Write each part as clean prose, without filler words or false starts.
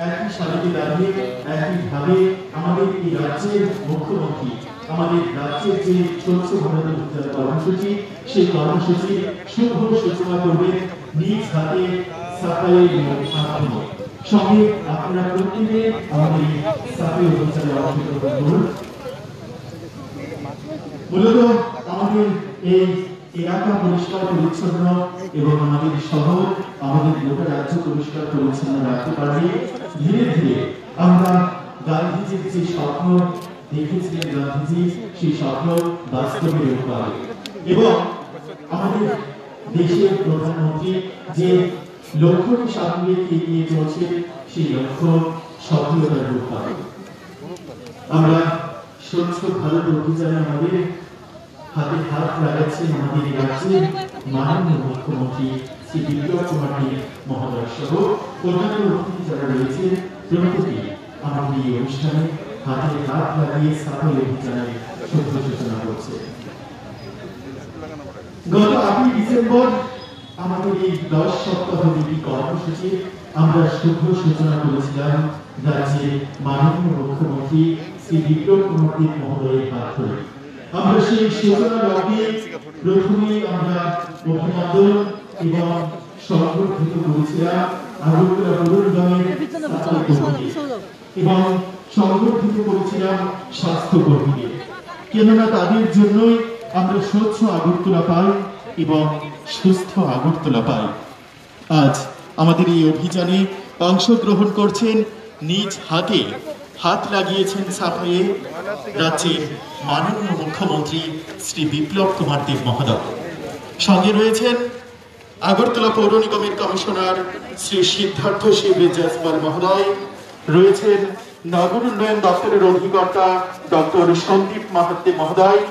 একই সাথে দাঁড়িয়ে একইভাবে আমাদের এই রাজ্যের মুখ্যমন্ত্রী আমাদের রাজ্যের যে স্বচ্ছ ভারত অভিযান কর্মসূচি সেই কর্মসূচির শুভ সূচনা করবেন নিজ হাতে সাফাইয়ের মাধ্যমে। সঙ্গে আপনারা প্রত্যেকে আমাদের সাফাই অভিযানে অংশগ্রহণ করুন। মূলত আমাদের এই এলাকা পরিষ্কার পরিচ্ছন্ন এবং আমাদের শহর আমাদের গোটা রাজ্য পরিষ্কার পরিচ্ছন্ন রাখতে পারলে ধীরে ধীরে আমরা গান্ধীজির যে স্বপ্ন দেখেছিলেন গান্ধীজি সেই স্বপ্ন বাস্তবে রূপ পাবে এবং আমাদের দেশের প্রধানমন্ত্রী যে লক্ষ্যকে সামনে এগিয়ে চলছে সেই লক্ষ্য সফলতার রূপ পাবে। আমরা স্বচ্ছ ভারত অভিযানে আমাদের হাতে হাত লাগাচ্ছেন আমাদের রাজ্যের মাননীয় মুখ্যমন্ত্রী শ্রী বিপ্লব কুমার দেব মহোদয় সহ অন্যান্য অতিথি যারা রয়েছেন প্রত্যেকে আমাদের এই অনুষ্ঠানে হাতে হাত লাগিয়ে সাফাই অভিযানের শুভ সূচনা করছে। গত 8 ডিসেম্বর আমাদের এই 10 সপ্তাহ ব্যাপী কর্মসূচি আমরা শুভ সূচনা করেছিলাম রাজ্যের মাননীয় মুখ্যমন্ত্রী শ্রী বিপ্লব কুমার দেব মহোদয়ের হাত ধরে। আমরা সেই সূচনা লগ্নে প্রথমে আমরা অভিনন্দন এবং সংবর্ধিত করেছিলাম আগরতলা পৌর নিগমের এবং সংবর্ধিত করেছিলাম স্বাস্থ্যকর্মীদের, কেননা তাদের জন্যই আমরা স্বচ্ছ আগরতলা পাই এবং সুস্থ আগরতলা পাই। আজ আমাদের এই অভিযানে অংশগ্রহণ করছেন নিজ হাতে হাত লাগিয়েছেন সাফাইয়ে রাজ্যের মাননীয় মুখ্যমন্ত্রী শ্রী বিপ্লব কুমার দেব মহোদয়। সঙ্গে রয়েছেন আগরতলা পৌর নিগমের কমিশনার শ্রী সিদ্ধার্থ শিব জয়সওয়াল মহোদয়, রয়েছেন নগর উন্নয়ন দপ্তরের অধিকর্তা ডক্টর সন্দীপ মাহাত্তে মহোদয়,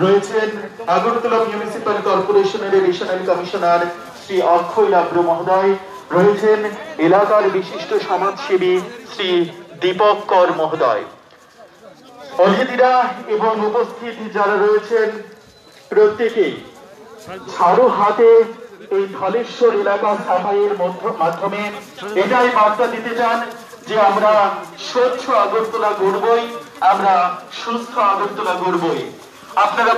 রয়েছেন আগরতলা মিউনিসিপ্যাল কর্পোরেশনের রিজিওনাল কমিশনার শ্রী অক্ষয় লাব্র মহোদয়, রয়েছেন এলাকার বিশিষ্ট সমাজসেবী শ্রী দীপক কর মহোদয়। অতিথিরা এবং উপস্থিত যারা রয়েছেন প্রত্যেকেই ঝাড়ু হাতে এই ধলেশ্বর এলাকা সাফাইয়ের মাধ্যমে এটাই বার্তা দিতে চান যে আমরা স্বচ্ছ আগরতলা গড়বই, আমরা সুস্থ আগরতলা গড়বই। আপনারা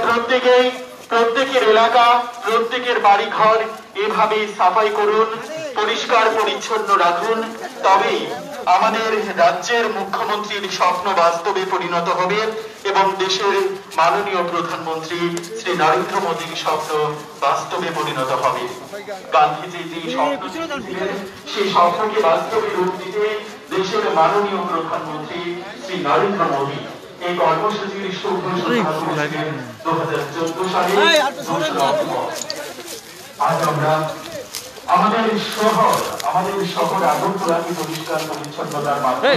প্রত্যেকের এলাকা প্রত্যেকের বাড়ি ঘর এভাবে সাফাই করুন, পরিষ্কার পরিচ্ছন্ন রাখুন, তবেই আমাদের রাজ্যের মুখ্যমন্ত্রীর স্বপ্ন বাস্তবে পরিণত হবে এবং দেশের মাননীয় প্রধানমন্ত্রী শ্রী নরেন্দ্র মোদীর স্বপ্ন বাস্তবে পরিণত হবে। গান্ধীজি যে স্বপ্ন ছিলেন সেই স্বপ্নকে বাস্তবে রূপ দিতে দেশের মাননীয় প্রধানমন্ত্রী শ্রী নরেন্দ্র মোদী এই কর্মসূচির শুভ সূচনা করেছিলেন 2014 সালে 2 অক্টোবর। আজ আমরা আমাদের শহর আগরতলাকে পরিষ্কার পরিচ্ছন্নতার মাধ্যমে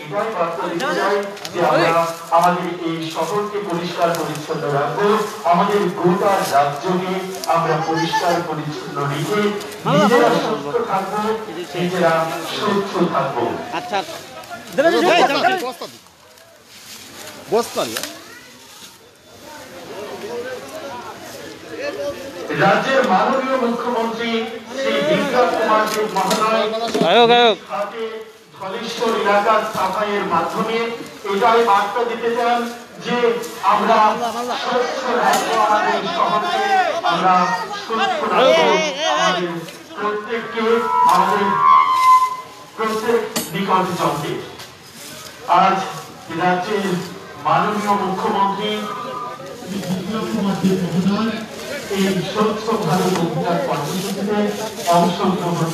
এটাই বার্তা দিতে চাই যে আমরা আমাদের এই শহরকে পরিষ্কার পরিচ্ছন্ন রাখবো, আমাদের গোটা রাজ্যকে আমরা পরিষ্কার পরিচ্ছন্ন রেখে নিজেরা সুস্থ থাকবো, নিজেরা সুস্থ থাকবো। আচ্ছা রাজ্যের মাননীয় মুখ্যমন্ত্রী শ্রী বিপ্লব কুমার দেব মহোদয় ধলেশ্বর এলাকার সাফাইয়ের মাধ্যমে এটাই বার্তা দিতে চান যে আমরা স্বচ্ছ রাখবো আমাদের শহরকে, আমরা সুস্থ রাখবো আমাদের প্রত্যেককে, আমাদের প্রত্যেক নিকট জনকে। আজ রাজ্যের মাননীয় মুখ্যমন্ত্রী বিপ্লব কুমার দেব মহোদয় এই স্বচ্ছ ভারত অভিযান কর্মসূচিতে অংশগ্রহণ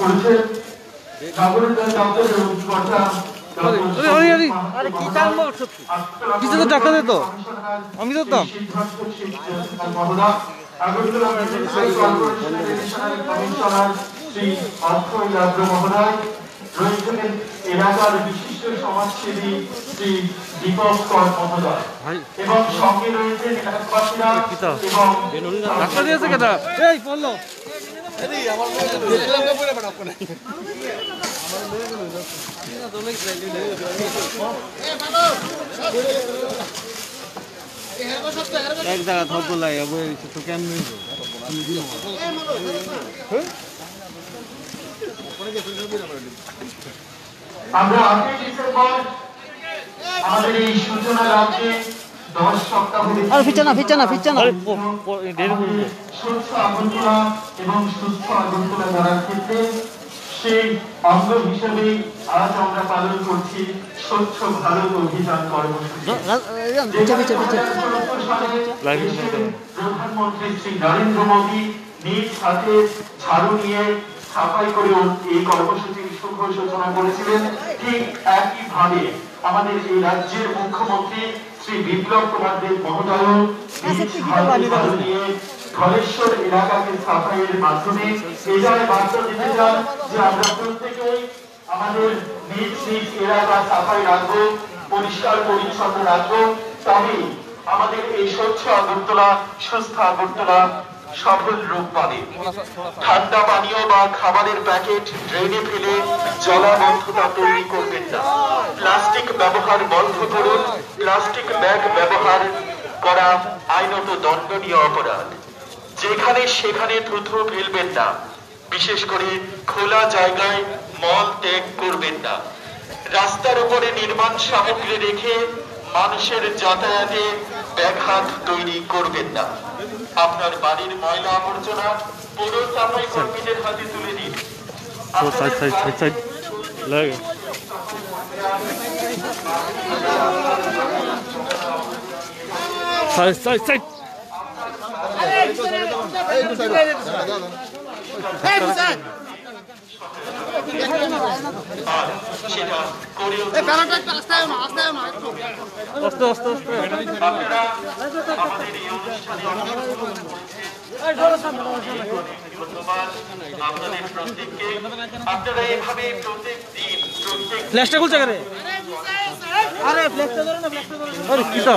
করেছেন নগর উন্নয়ন দপ্তরের অধিকর্তা আগরতলা মিউনিসিপ্যাল কর্পোরেশনের রিজিওনাল কমিশনার শ্রী অক্ষয় লাব্র মহোদয়, রয়েছেন এলাকার বিশিষ্ট সমাজসেবী শ্রী দীপক কর মহোদয় এবং সঙ্গে রয়েছেন এলাকাবাসীরা এক জায়গা ধর লাগে তো কেমন আমরা 8 ডিসেম্বর আমাদের এই সূচনা রাজ্যে 10 সপ্তাহ সুস্থ আগরতলা এবং সুস্থ আগরতলা গড়ার ক্ষেত্রে সেই অঙ্গ হিসেবে আজ আমরা পালন করছি স্বচ্ছ ভারত অভিযান কর্মসূচি। প্রধানমন্ত্রী শ্রী নরেন্দ্র মোদী নিজ হাতে ঝাড়ু নিয়ে সাফাই করে এই কর্মসূচির শুভ সূচনা করেছিলেন। ঠিক একইভাবে আমাদের এই রাজ্যের মুখ্যমন্ত্রী শ্রী বিপ্লব কুমার দেব মহোদয় নিজ হাতে ঝাড়ু নিয়ে ধলেশ্বর এলাকাকে সাফাইয়ের মাধ্যমে এটাই বার্তা দিতে চান যে আমরা প্রত্যেকেই আমাদের নিজ নিজ এলাকা সাফাই রাখবো, পরিষ্কার পরিচ্ছন্ন রাখবো, তবেই আমাদের এই স্বচ্ছ আগরতলা সুস্থ আগরতলা সফল রূপ পাবে। ঠান্ডা পানীয় বা খাবারের প্যাকেট ড্রেনে ফেলে জলাবদ্ধতা তৈরি করবেন না। প্লাস্টিক ব্যবহার বন্ধ করুন। প্লাস্টিক ব্যাগ ব্যবহার করা আইনত দণ্ডনীয় অপরাধ। যেখানে সেখানে থুথু ফেলবেন না। বিশেষ করে খোলা জায়গায় মল ত্যাগ করবেন না। রাস্তার উপরে নির্মাণ সামগ্রী রেখে মানুষের যাতায়াতে ব্যাঘাত তৈরি করবেন না। আপনার বাড়ির ময়লা আবর্জনা পৌর সাফাই কর্মীদের হাতে তুলে দিন। ফ্ল্যাশটা খুলছে কেন? আরে ফ্ল্যাশটা ধরো না, ফ্ল্যাশটা ধরো না। আরে কি তো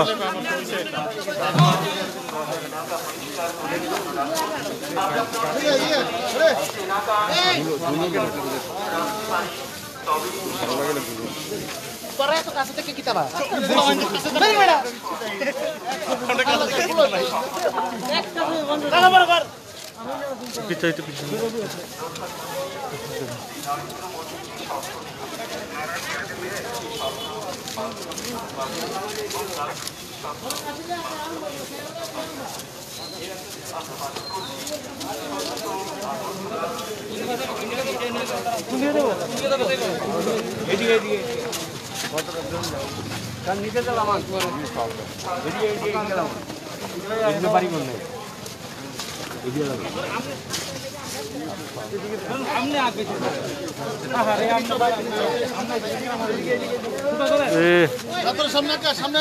Para itu kasetnya kita lah. পিছাই তো পিছাই। নিচে চল আমার বাড়ি করলে সামনে সামনে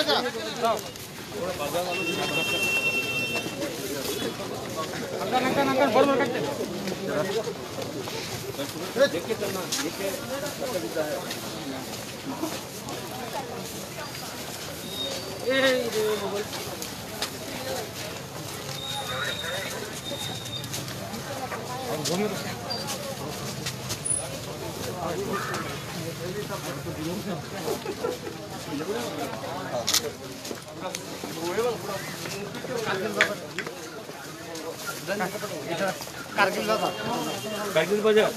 কার্গিল বাজার,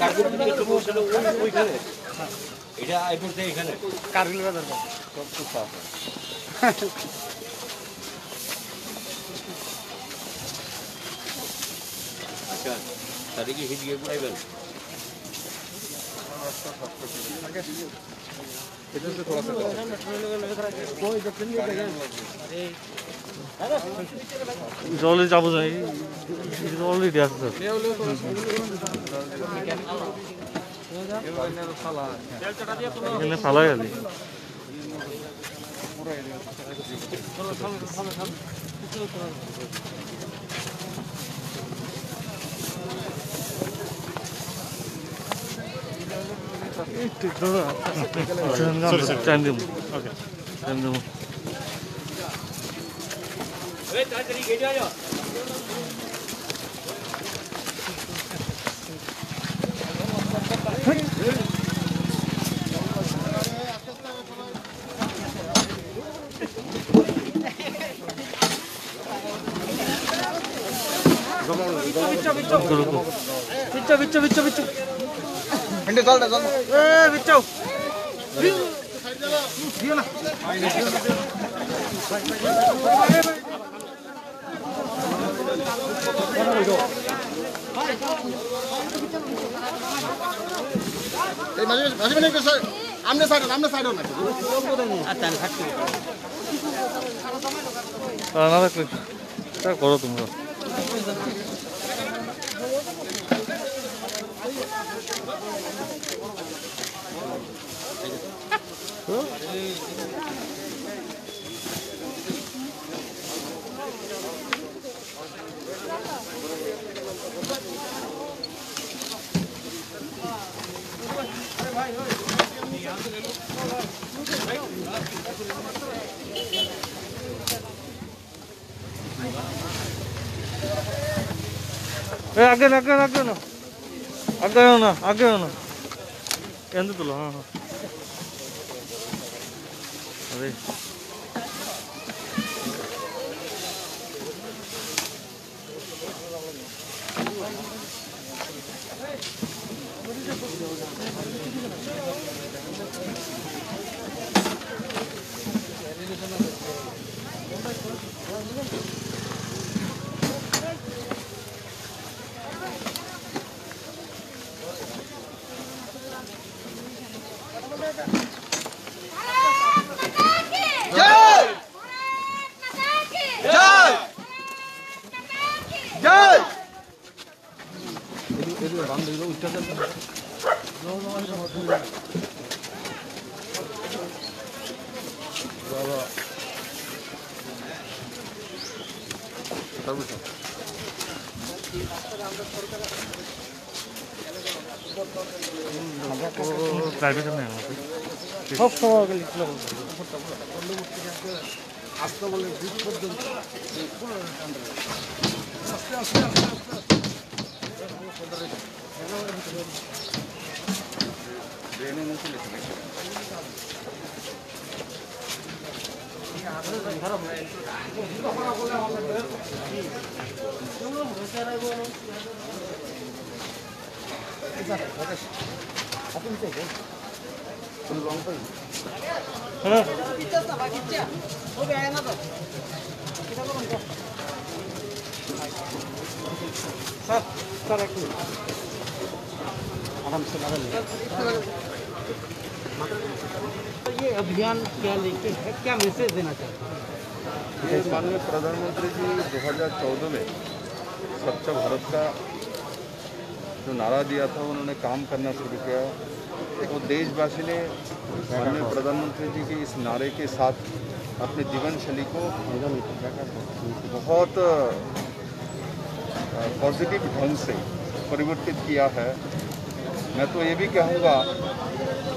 কার্গিল থেকে পৌঁছালো ওইখানে, এটা আইপুর থেকে এখানে কার্গিল বাজার আচ্ছা তাদেরকে হিট গিয়ে ঘুরাইবেন। জলে যাবো যাই অলরেডি আছে এখানে ফালাই গেলি বিচ্ছু মিন্টু চল চল এ বিচ্ছু দিও না এই মাঝে মাঝে মানে স্যার আমনে সাইড না আচ্ছা আমি থাকছি না থাকলে এটা করো তোমরা आगे ना आगे ना आगे ना आगे हो ना आगे हो ना ఎంత तुलो हाँ हाँ अरे प्राइवेट में সব সময় লিখলো আসতে বলে বিট পর্যন্ত ये अभियान क्या लेके क्या मैसेज देना चाहते हैं? माननीय प्रधानमंत्री जी 2014 में स्वच्छ भारत का जो नारा दिया था उन्होंने काम करना शुरू किया। तो देशवासी ने माननीय प्रधानमंत्री जी के इस नारे के साथ अपने जीवन शैली को बहुत पॉजिटिव ढंग से परिवर्तित किया है। मैं तो ये भी कहूँगा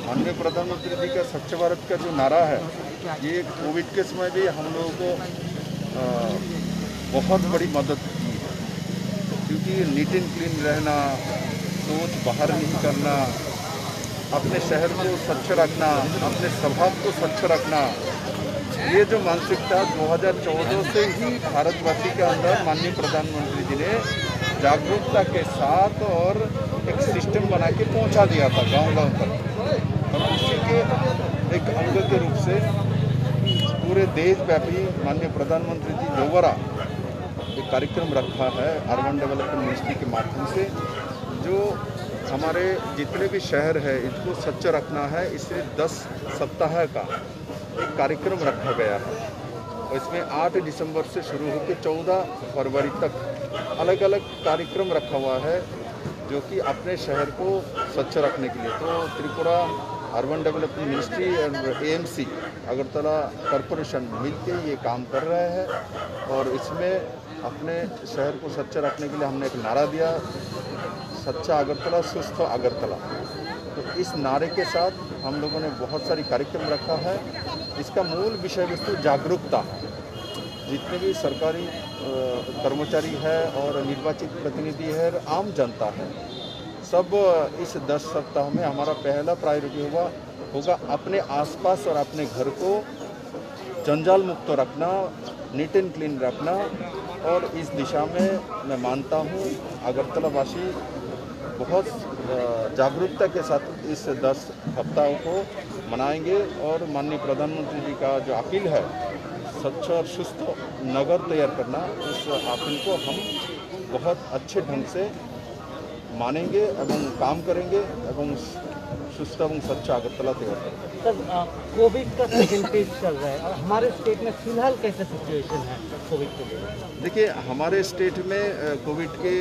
माननीय प्रधानमंत्री जी का स्वच्छ भारत का जो नारा है ये कोविड के समय भी हम लोगों को बहुत बड़ी मदद की है, क्योंकि नीट एंड क्लीन रहना, शौच बाहर नहीं करना, अपने शहर को स्वच्छ रखना, अपने स्वभाव को स्वच्छ रखना, ये जो मानसिकता 2014 से ही भारतवासी के अंदर माननीय प्रधानमंत्री जी ने जागरूकता के साथ और एक सिस्टम बना के पहुंचा दिया था गांव-गांव तक। और उसी के एक अंग के रूप से पूरे देशव्यापी माननीय प्रधानमंत्री जी द्वारा एक कार्यक्रम रखा है अर्बन डेवलपमेंट मिनिस्ट्री के माध्यम से, जो हमारे जितने भी शहर है इसको स्वच्छ रखना है। इससे 10 सप्ताह का एक कार्यक्रम रखा गया है और इसमें 8 दिसंबर से शुरू होकर 14 फरवरी तक अलग अलग कार्यक्रम रखा हुआ है जो कि अपने शहर को स्वच्छ रखने के लिए। तो Tripura urban development ministry and AMC Agartala corporation मिलके ये काम कर रहे हैं और इसमें अपने शहर को स्वच्छ रखने के लिए हमने एक नारा दिया, स्वच्छ अगरतला स्वस्थ अगरतला। तो इस नारे के साथ हम लोगों ने बहुत सारी कार्यक्रम रखा है। इसका मूल विषय वस्तु जागरूकता है। जितने भी सरकारी कर्मचारी है और निर्वाचित प्रतिनिधि है, आम जनता है, सब इस 10 सप्ताह में हमारा पहला प्रायोरिटी होगा अपने आसपास और अपने घर को जंजाल मुक्त रखना, नीट एंड क्लीन रखना। और इस दिशा में मैं मानता हूँ अगरतला वासी बहुत जागरूकता के साथ इस 10 सप्ताह को मनाएंगे और माननीय प्रधानमंत्री जी का जो अपील है स्वच्छ और सुस्थ नगर तैयार करना, उस अपील को हम बहुत अच्छे ढंग से मानेंगे एवं काम करेंगे एवं सुस्थ एवं स्वच्छ अगरतला तैयार करेंगे। सर, कोविड का सेकेंड फेज चल रहा है और हमारे स्टेट में फिलहाल कैसा सिचुएशन है कोविड के लिए? देखिए, हमारे स्टेट में कोविड के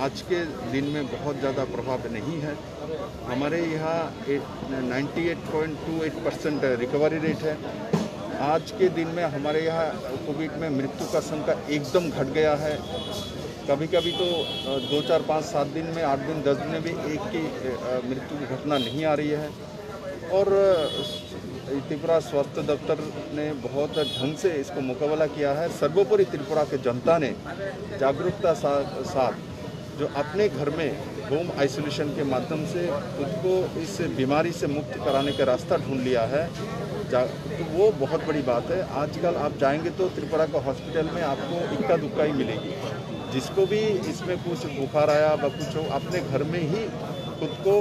आज के दिन में बहुत ज़्यादा प्रभाव नहीं है। हमारे यहाँ 98.28% रिकवरी रेट है। आज के दिन में हमारे यहाँ कोविड में मृत्यु का संख्या एकदम घट गया है। कभी कभी तो 2, 4, 5, 7 दिन में, 8 दिन, 10 दिन में भी एक की मृत्यु की घटना नहीं आ रही है। और त्रिपुरा स्वास्थ्य दफ्तर ने बहुत ढंग से इसको मुकाबला किया है। सर्वोपरि त्रिपुरा के जनता ने जागरूकता साथ जो अपने घर में होम आइसोलेशन के माध्यम से खुद को इस बीमारी से मुक्त कराने का रास्ता ढूंढ लिया है, तो वो बहुत बड़ी बात है। आजकल आप जाएंगे तो त्रिपुरा का हॉस्पिटल में आपको इक्का दुक्का ही मिलेगी। जिसको भी इसमें कुछ बुखार आया व कुछ हो, अपने घर में ही खुद को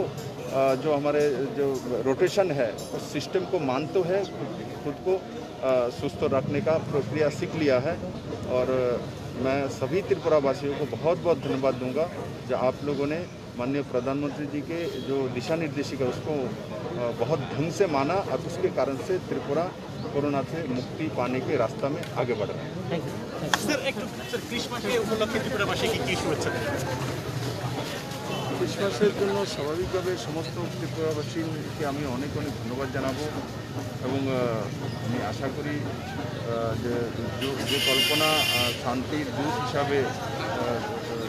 जो हमारे जो रोटेशन है उस सिस्टम को मान तो है, खुद को सुस्त रखने का प्रक्रिया सीख लिया है। और मैं सभी त्रिपुरा वासियों को बहुत बहुत धन्यवाद दूंगा जो आप लोगों ने माननीय प्रधानमंत्री जी के जो दिशा निर्देशिका उसको बहुत ढंग से माना और उसके कारण से त्रिपुरा कोरोना से मुक्ति पाने के रास्ता में आगे बढ़ रहा है। ক্রিসমাসের জন্য স্বাভাবিকভাবে সমস্ত ত্রিপুরাবাসীকে আমি অনেক অনেক ধন্যবাদ জানাবো এবং আমি আশা করি যে কল্পনা শান্তির দূত হিসাবে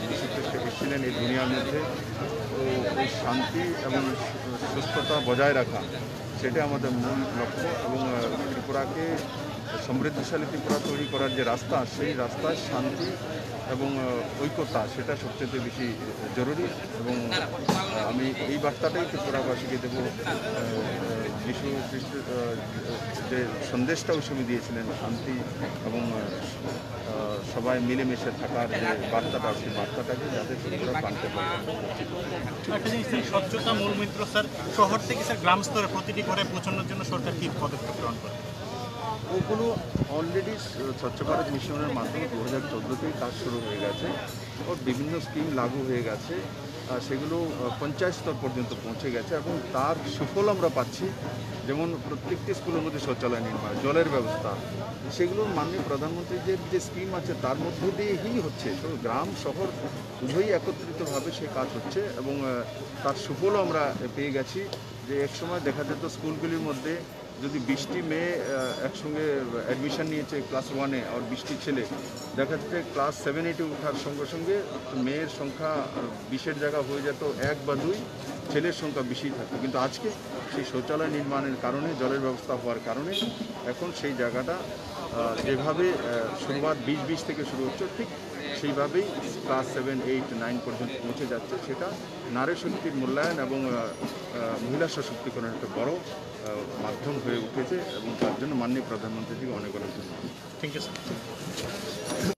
যীশুখ্রিস্ট এসেছিলেন এই দুনিয়ার মধ্যে, তো এই শান্তি এবং সুস্থতা বজায় রাখা সেটা আমাদের মূল লক্ষ্য এবং ত্রিপুরাকে সমৃদ্ধশালী ত্রিপুরা তৈরি করার যে রাস্তা, সেই রাস্তায় শান্তি এবং ঐক্যতা সেটা সবচেয়ে বেশি জরুরি। এবং আমি এই বার্তাটাই ত্রিপুরাবাসীকে দেব, যীশু খ্রিস্ট যে সন্দেশটা ওই সময় দিয়েছিলেন শান্তি এবং সবাই মিলেমিশে থাকার যে বার্তাটা, সেই বার্তাটাকে যাতে ত্রিপুরা পালতে পারে। একটা জিনিস স্বচ্ছতা মূলমন্ত্র স্যার, শহর থেকে স্যার গ্রাম স্তরে প্রতিটি ঘরে পৌঁছানোর জন্য সরকার কী পদক্ষেপ গ্রহণ করে? ওগুলো অলরেডি স্বচ্ছ ভারত মিশনের মাধ্যমে 2014তেই কাজ শুরু হয়ে গেছে ও বিভিন্ন স্কিম লাগু হয়ে গেছে, সেগুলো পঞ্চায়েত স্তর পর্যন্ত পৌঁছে গেছে এবং তার সুফল আমরা পাচ্ছি। যেমন প্রত্যেকটি স্কুলের মধ্যে শৌচালয় নির্মাণ, জলের ব্যবস্থা, সেগুলো মাননীয় প্রধানমন্ত্রীর যে স্কিম আছে তার মধ্য দিয়েই হচ্ছে। তো গ্রাম শহর উভয়ই একত্রিতভাবে সেই কাজ হচ্ছে এবং তার সুফলও আমরা পেয়ে গেছি। যে একসময় দেখা যেত স্কুলগুলির মধ্যে যদি 20টি মেয়ে একসঙ্গে অ্যাডমিশন নিয়েছে ক্লাস 1-এ আর 20টি ছেলে, দেখা যাচ্ছে ক্লাস 7-8-এ ওঠার সঙ্গে সঙ্গে মেয়ের সংখ্যা 20-এর জায়গা হয়ে যেত 1 বা 2, ছেলের সংখ্যা বেশি থাকতো। কিন্তু আজকে সেই শৌচালয় নির্মাণের কারণে, জলের ব্যবস্থা হওয়ার কারণে এখন সেই জায়গাটা যেভাবে শুরুয়াত 20-20 থেকে শুরু হচ্ছে ঠিক সেইভাবেই ক্লাস 7, 8, 9 পর্যন্ত পৌঁছে যাচ্ছে। সেটা নারী শক্তির মূল্যায়ন এবং মহিলা সশক্তিকরণের একটা বড় মাধ্যম হয়ে উঠেছে এবং তার জন্য মাননীয় প্রধানমন্ত্রীজিকে অনেক অনেক ধন্যবাদ। Thank you sir.